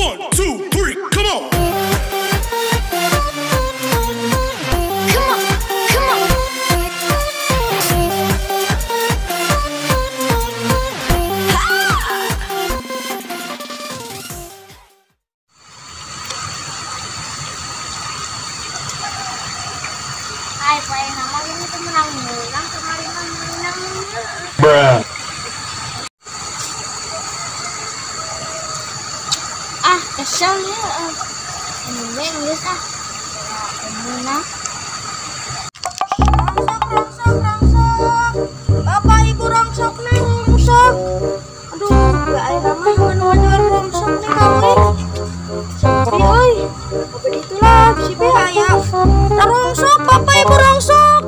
1, 2, 3, come on. Kesel ya, ini Inggris Muna. Rongsok, Bapak Ibu rongsok nih rongsok. Aduh, gak air ramah nganu rongsok nih kawin. Sepi oi, apa itulah si Bea ya. Rongsok, Bapak Ibu rongsok.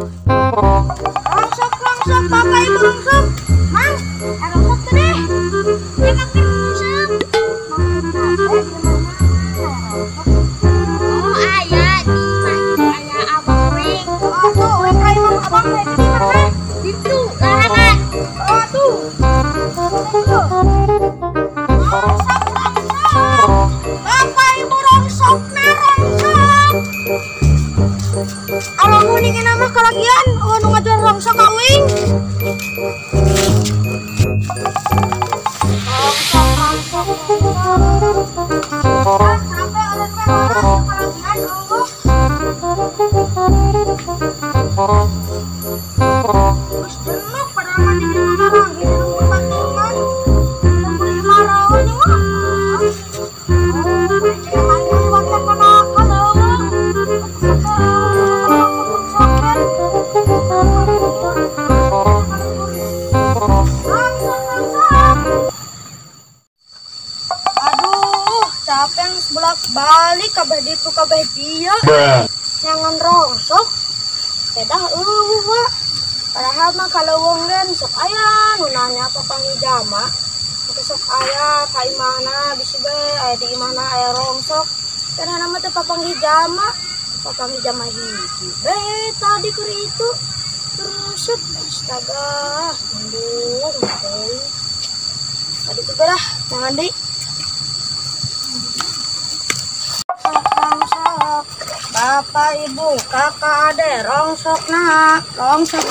Rongsok, Bapak Ibu rongsok. Mang, rongsok tuh deh. Ini kakek rongsok. Kalagian, nu ngajual rongsok kawing. Balik kabeh ditu kabeh dia jangan rongsok pedah Wak. Padahal mah kalau wongen sok aya nu nanya apa panghijama sok aya ka imahna bisi be aya di imahna aya rongsok karena nama teh papanghijama hiji be tadi keur itu terus astaga mendung teh tadi tuh belah jangan di Bapak Ibu kakak adek rongsok nak rongsok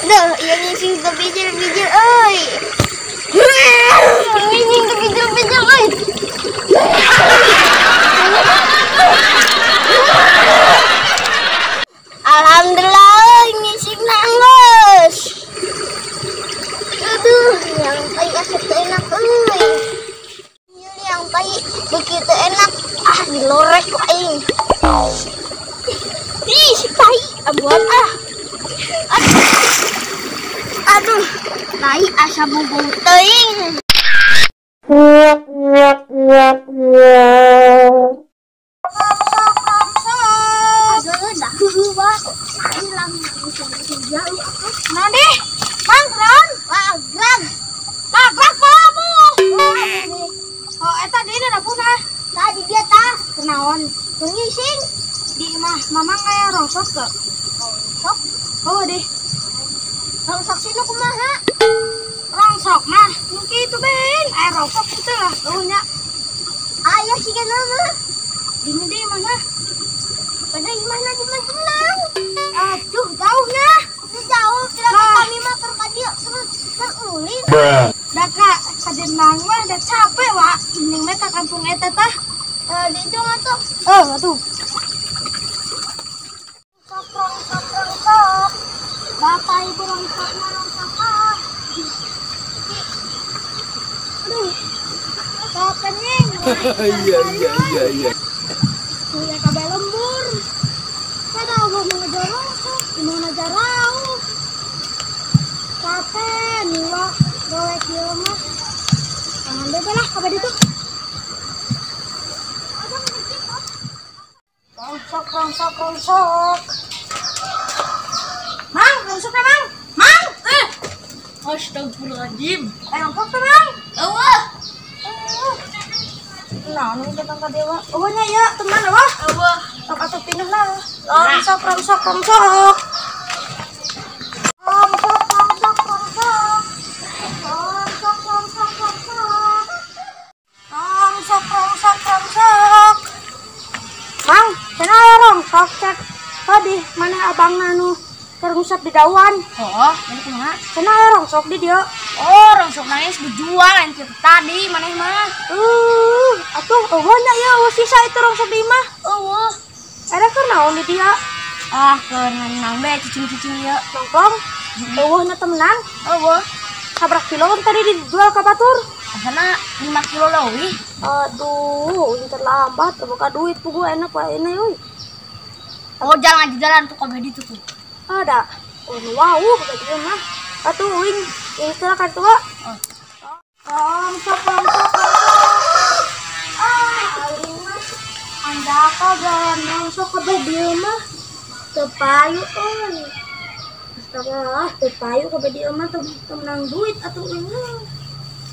Duh, yang ngisi kebijil-bijil oi ngisi kebijil-bijil oi Alhamdulillah ngisi nangis. Aduh, yang pai asap enak yang pai begitu enak dilorek ku aing. Ih, si pai abuan Aduh, tai asa bubung teuing. Kenaon ngising di imah mamang aya rongsok ke rongsok deh rongsok sih nu kumaha rongsok mah nu kitu ben aya rongsok kitu lah eunya aya sih kana mah di mana pada imahna di Majenang aduh jauhnya jauh kira kami mah keur ka dieu ulin da ka Majenang mah da capek wa ini mah ka kampung eta tah di itu atuh. Atuh. Rongsok. Bapak Ibu rongsok. Aduh. Capek nih. Iya. Kuliah kabeh lembur. Kada gua mau ngejar rongsok, mau ngejar rauh. Capek nih wah, goek ieu mah. Jangan deh lah kabeh ditu. Rongsok. Mang, rongsoknya Mang. Astagfirullahaladzim. Rongsok tuh Mang. Eueuh. Nah, nu datang ka dewa. Eueuhnya ya, teman eueuh. Eueuh. Sok atuh pindah lah. Rongsok. terusap di dawan. Oh, jadi kumaha? Cenah aya rongsok di dia. Oh, rongsok nangis dijual yang tadi maneh mah. Atuh eueuhnya ya sisa itu rongsok di imah. Eueuh. Ada keur naon di dia? Ah, keur nang be cicing-cicing ieu. Nongkrong. Eueuhna temenan. Eueuh. Sabrak kilo tadi dijual ka batur? Asana 5 kilo leuwih. Aduh, ini terlambat, buka duit pugu enak wae ini euy. Oh, jalan aja jalan tuh kabeh ditu tuh. Ada. Oh, wow, begitu mah. Atuh uing, ini teh kan tua. Oh. Rongsok. Aing mah anda ka jalan rongsok ka dieu mah. Teu payu euy. Astagfirullah, teu payu ka dieu mah teu menang duit atuh uing.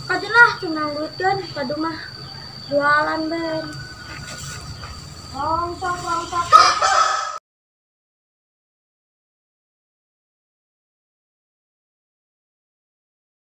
Kajenah teu menang duit kan, kadu mah jualan ben.